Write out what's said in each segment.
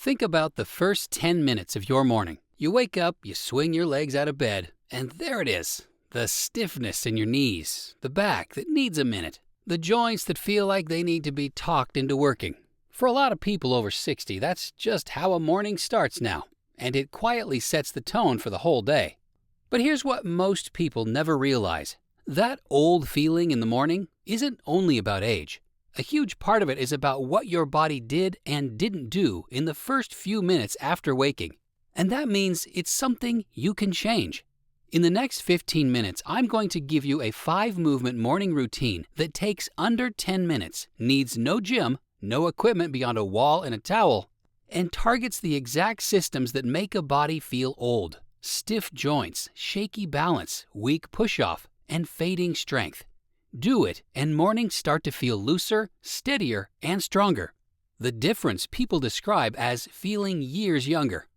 Think about the first 10 minutes of your morning. You wake up, you swing your legs out of bed, and there it is. The stiffness in your knees, the back that needs a minute, the joints that feel like they need to be talked into working. For a lot of people over 60, that's just how a morning starts now, and it quietly sets the tone for the whole day. But here's what most people never realize. That old feeling in the morning isn't only about age. A huge part of it is about what your body did and didn't do in the first few minutes after waking. And that means it's something you can change. In the next 15 minutes, I'm going to give you a 5-movement morning routine that takes under 10 minutes, needs no gym, no equipment beyond a wall and a towel, and targets the exact systems that make a body feel old. Stiff joints, shaky balance, weak push-off, and fading strength. Do it, and mornings start to feel looser, steadier, and stronger. The difference people describe as feeling years younger.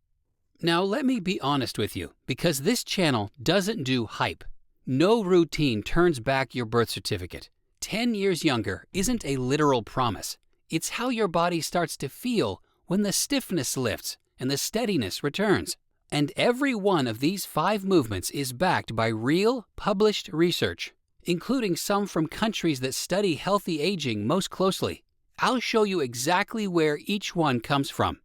Now let me be honest with you, because this channel doesn't do hype. No routine turns back your birth certificate. 10 years younger isn't a literal promise. It's how your body starts to feel when the stiffness lifts and the steadiness returns. And every one of these 5 movements is backed by real, published research, including some from countries that study healthy aging most closely. I'll show you exactly where each one comes from.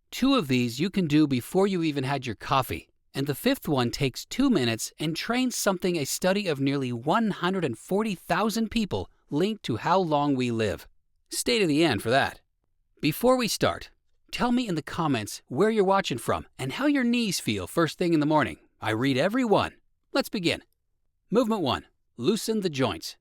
2 of these you can do before you even had your coffee, and the 5th one takes 2 minutes and trains something a study of nearly 140,000 people linked to how long we live. Stay to the end for that. Before we start, tell me in the comments where you're watching from and how your knees feel first thing in the morning. I read every one. Let's begin. Movement 1. Loosen the joints.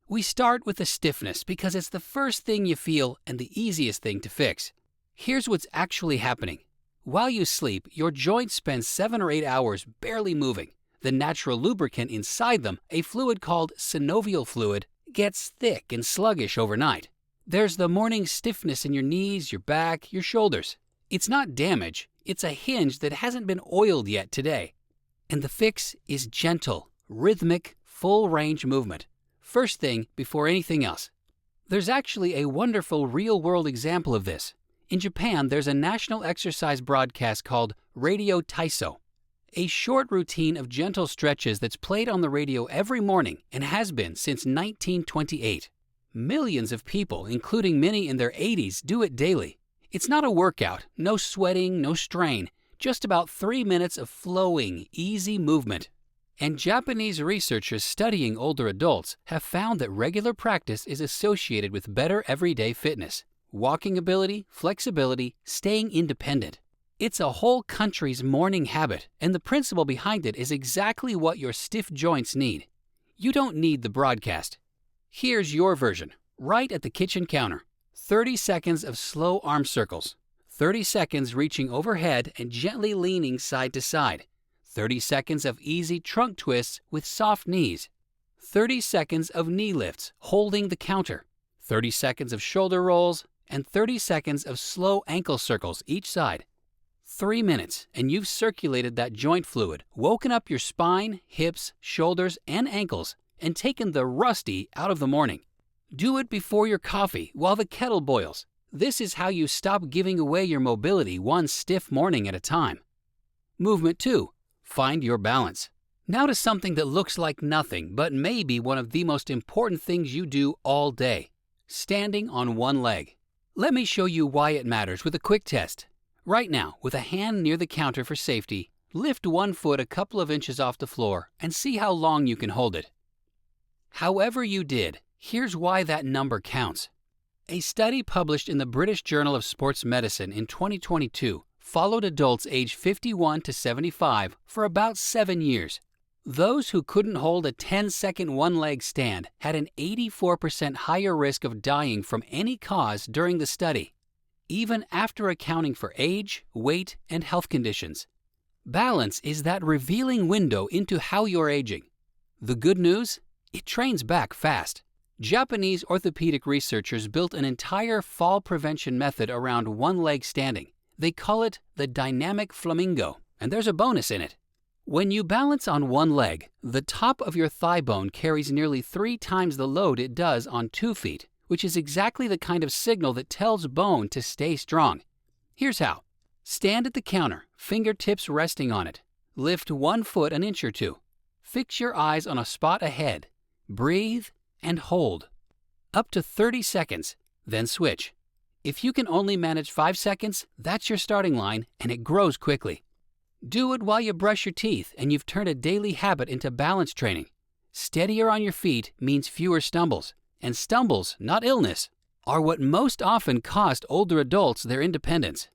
We start with the stiffness because it's the first thing you feel and the easiest thing to fix. Here's what's actually happening. While you sleep, your joints spend 7 or 8 hours barely moving. The natural lubricant inside them, a fluid called synovial fluid, gets thick and sluggish overnight. There's the morning stiffness in your knees, your back, your shoulders. It's not damage, it's a hinge that hasn't been oiled yet today. And the fix is gentle, rhythmic, full-range movement. First thing before anything else. There's actually a wonderful real-world example of this. In Japan, there's a national exercise broadcast called Radio Taiso, a short routine of gentle stretches that's played on the radio every morning and has been since 1928. Millions of people, including many in their 80s, do it daily. It's not a workout, no sweating, no strain, just about 3 minutes of flowing, easy movement. And Japanese researchers studying older adults have found that regular practice is associated with better everyday fitness. Walking ability, flexibility, staying independent. It's a whole country's morning habit, and the principle behind it is exactly what your stiff joints need. You don't need the broadcast. Here's your version, right at the kitchen counter. 30 seconds of slow arm circles. 30 seconds reaching overhead and gently leaning side to side. 30 seconds of easy trunk twists with soft knees. 30 seconds of knee lifts, holding the counter. 30 seconds of shoulder rolls, and 30 seconds of slow ankle circles each side. 3 minutes, and you've circulated that joint fluid, woken up your spine, hips, shoulders, and ankles, and taken the rusty out of the morning. Do it before your coffee while the kettle boils. This is how you stop giving away your mobility one stiff morning at a time. Movement 2. Find your balance. Now to something that looks like nothing, but may be one of the most important things you do all day. Standing on one leg. Let me show you why it matters with a quick test. Right now, with a hand near the counter for safety, lift one foot a couple of inches off the floor and see how long you can hold it. However you did, here's why that number counts. A study published in the British Journal of Sports Medicine in 2022 followed adults aged 51 to 75 for about 7 years. Those who couldn't hold a 10-second one-leg stand had an 84% higher risk of dying from any cause during the study, even after accounting for age, weight, and health conditions. Balance is that revealing window into how you're aging. The good news? It trains back fast. Japanese orthopedic researchers built an entire fall prevention method around one-leg standing. They call it the dynamic flamingo, and there's a bonus in it. When you balance on one leg, the top of your thigh bone carries nearly 3 times the load it does on 2 feet, which is exactly the kind of signal that tells bone to stay strong. Here's how. Stand at the counter, fingertips resting on it. Lift one foot an inch or two. Fix your eyes on a spot ahead. Breathe and hold. Up to 30 seconds, then switch. If you can only manage 5 seconds, that's your starting line, and it grows quickly. Do it while you brush your teeth, and you've turned a daily habit into balance training. Steadier on your feet means fewer stumbles, and stumbles, not illness, are what most often cost older adults their independence.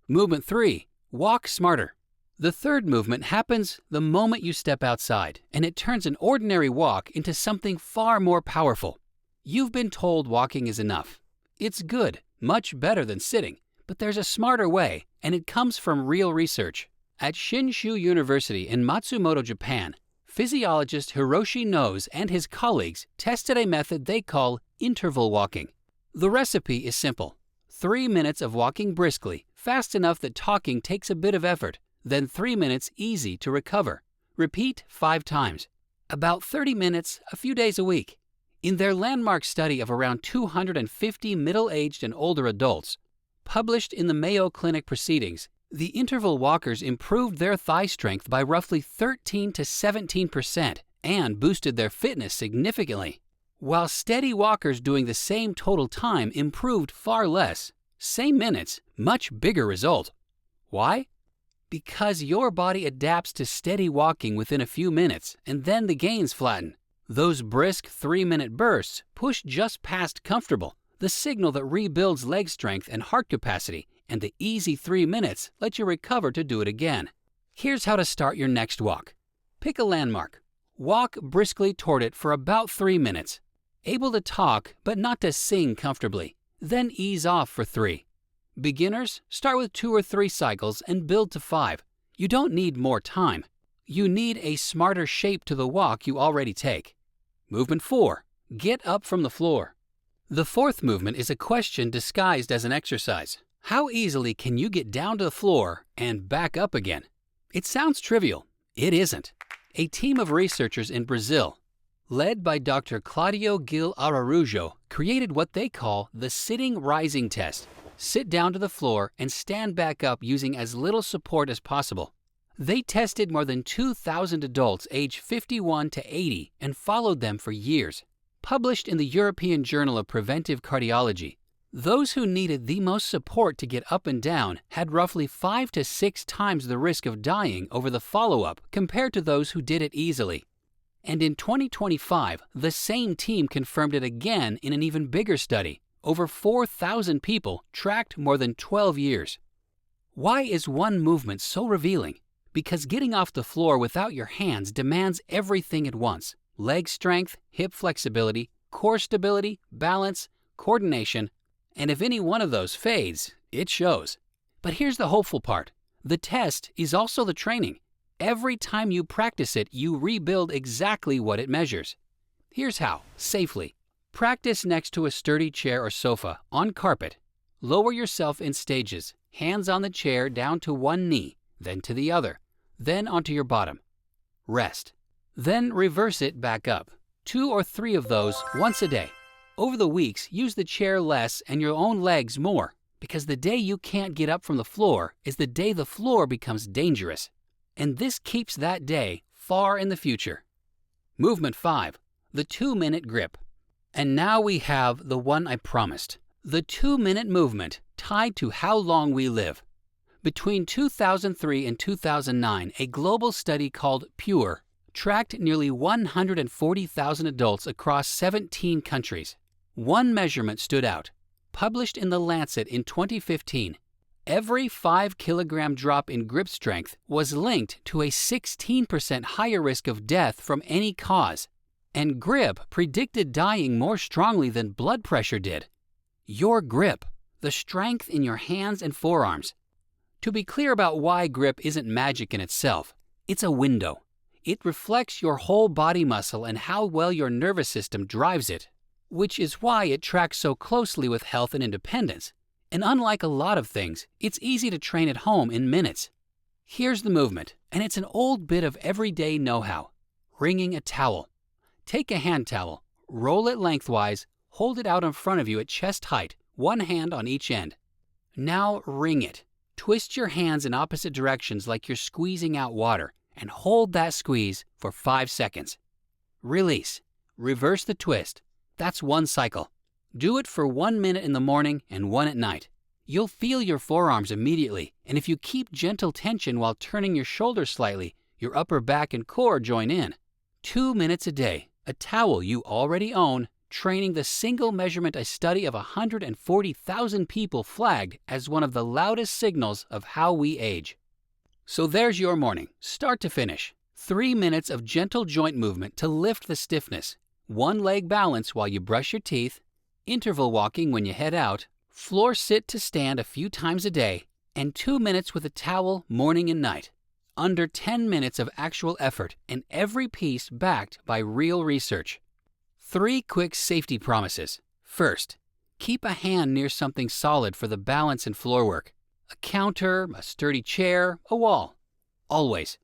Movement 3. Walk smarter. The third movement happens the moment you step outside, and it turns an ordinary walk into something far more powerful. You've been told walking is enough. It's good, much better than sitting, but there's a smarter way, and it comes from real research. At Shinshu University in Matsumoto, Japan, physiologist Hiroshi Noze and his colleagues tested a method they call interval walking. The recipe is simple. 3 minutes of walking briskly, fast enough that talking takes a bit of effort, then 3 minutes easy to recover. Repeat 5 times. About 30 minutes, a few days a week. In their landmark study of around 250 middle-aged and older adults, published in the Mayo Clinic Proceedings, the interval walkers improved their thigh strength by roughly 13 to 17% and boosted their fitness significantly, while steady walkers doing the same total time improved far less. Same minutes, much bigger result. Why? Because your body adapts to steady walking within a few minutes, and then the gains flatten. Those brisk 3-minute bursts push just past comfortable, the signal that rebuilds leg strength and heart capacity, and the easy 3 minutes let you recover to do it again. Here's how to start your next walk. Pick a landmark. Walk briskly toward it for about 3 minutes. Able to talk, but not to sing comfortably. Then ease off for 3. Beginners, start with 2 or 3 cycles and build to 5. You don't need more time. You need a smarter shape to the walk you already take. Movement 4. Get up from the floor. The fourth movement is a question disguised as an exercise. How easily can you get down to the floor and back up again? It sounds trivial. It isn't. A team of researchers in Brazil, led by Dr. Claudio Gil Araújo, created what they call the sitting rising test. Sit down to the floor and stand back up using as little support as possible. They tested more than 2,000 adults aged 51 to 80 and followed them for years. Published in the European Journal of Preventive Cardiology, those who needed the most support to get up and down had roughly 5 to 6 times the risk of dying over the follow-up compared to those who did it easily. And in 2025, the same team confirmed it again in an even bigger study. Over 4,000 people tracked more than 12 years. Why is one movement so revealing? Because getting off the floor without your hands demands everything at once. Leg strength, hip flexibility, core stability, balance, coordination, and if any one of those fades, it shows. But here's the hopeful part. The test is also the training. Every time you practice it, you rebuild exactly what it measures. Here's how, safely. Practice next to a sturdy chair or sofa, on carpet. Lower yourself in stages, hands on the chair down to one knee, then to the other, then onto your bottom. Rest. Then reverse it back up. 2 or 3 of those once a day. Over the weeks, use the chair less and your own legs more, because the day you can't get up from the floor is the day the floor becomes dangerous. And this keeps that day far in the future. Movement 5. The 2-minute grip. And now we have the one I promised. The 2-minute movement tied to how long we live. Between 2003 and 2009, a global study called PURE tracked nearly 140,000 adults across 17 countries. One measurement stood out. Published in The Lancet in 2015, every 5-kilogram drop in grip strength was linked to a 16% higher risk of death from any cause. And grip predicted dying more strongly than blood pressure did. Your grip, the strength in your hands and forearms. To be clear about why grip isn't magic in itself, it's a window. It reflects your whole body muscle and how well your nervous system drives it, which is why it tracks so closely with health and independence. And unlike a lot of things, it's easy to train at home in minutes. Here's the movement, and it's an old bit of everyday know-how. Wringing a towel. Take a hand towel, roll it lengthwise, hold it out in front of you at chest height, one hand on each end. Now wring it. Twist your hands in opposite directions like you're squeezing out water and hold that squeeze for 5 seconds. Release. Reverse the twist. That's 1 cycle. Do it for 1 minute in the morning and 1 at night. You'll feel your forearms immediately, and if you keep gentle tension while turning your shoulders slightly, your upper back and core join in. 2 minutes a day, a towel you already own, training the single measurement a study of 140,000 people flagged as one of the loudest signals of how we age. So there's your morning, start to finish. 3 minutes of gentle joint movement to lift the stiffness. 1 leg balance while you brush your teeth, interval walking when you head out, floor sit to stand a few times a day, and 2 minutes with a towel morning and night. Under 10 minutes of actual effort, and every piece backed by real research. 3 quick safety promises. First, keep a hand near something solid for the balance and floor work. A counter, a sturdy chair, a wall. Always.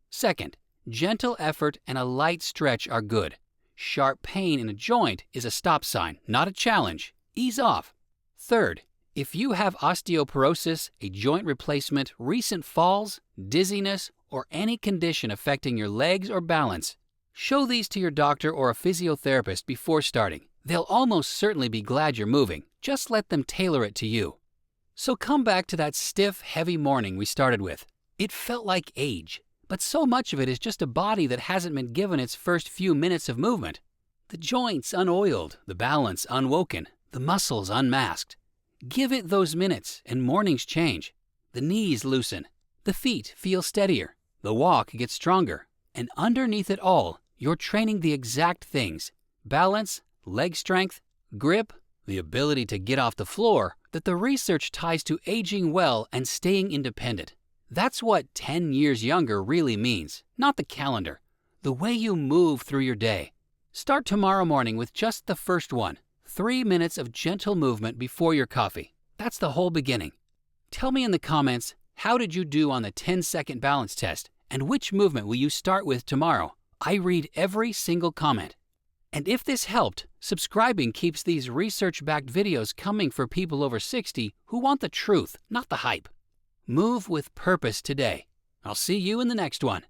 Second, gentle effort and a light stretch are good. Sharp pain in a joint is a stop sign, not a challenge. Ease off. Third, if you have osteoporosis, a joint replacement, recent falls, dizziness, or any condition affecting your legs or balance, show these to your doctor or a physiotherapist before starting. They'll almost certainly be glad you're moving. Just let them tailor it to you. So come back to that stiff, heavy morning we started with. It felt like age, but so much of it is just a body that hasn't been given its first few minutes of movement. The joints unoiled, the balance unwoken, the muscles unmasked. Give it those minutes and mornings change. The knees loosen, the feet feel steadier, the walk gets stronger, and underneath it all, you're training the exact things: balance, leg strength, grip, the ability to get off the floor that the research ties to aging well and staying independent. That's what 10 years younger really means, not the calendar, the way you move through your day. Start tomorrow morning with just the first one, 3 minutes of gentle movement before your coffee. That's the whole beginning. Tell me in the comments, how did you do on the 10-second balance test, and which movement will you start with tomorrow? I read every single comment. And if this helped, subscribing keeps these research-backed videos coming for people over 60 who want the truth, not the hype. Move with purpose today. I'll see you in the next one.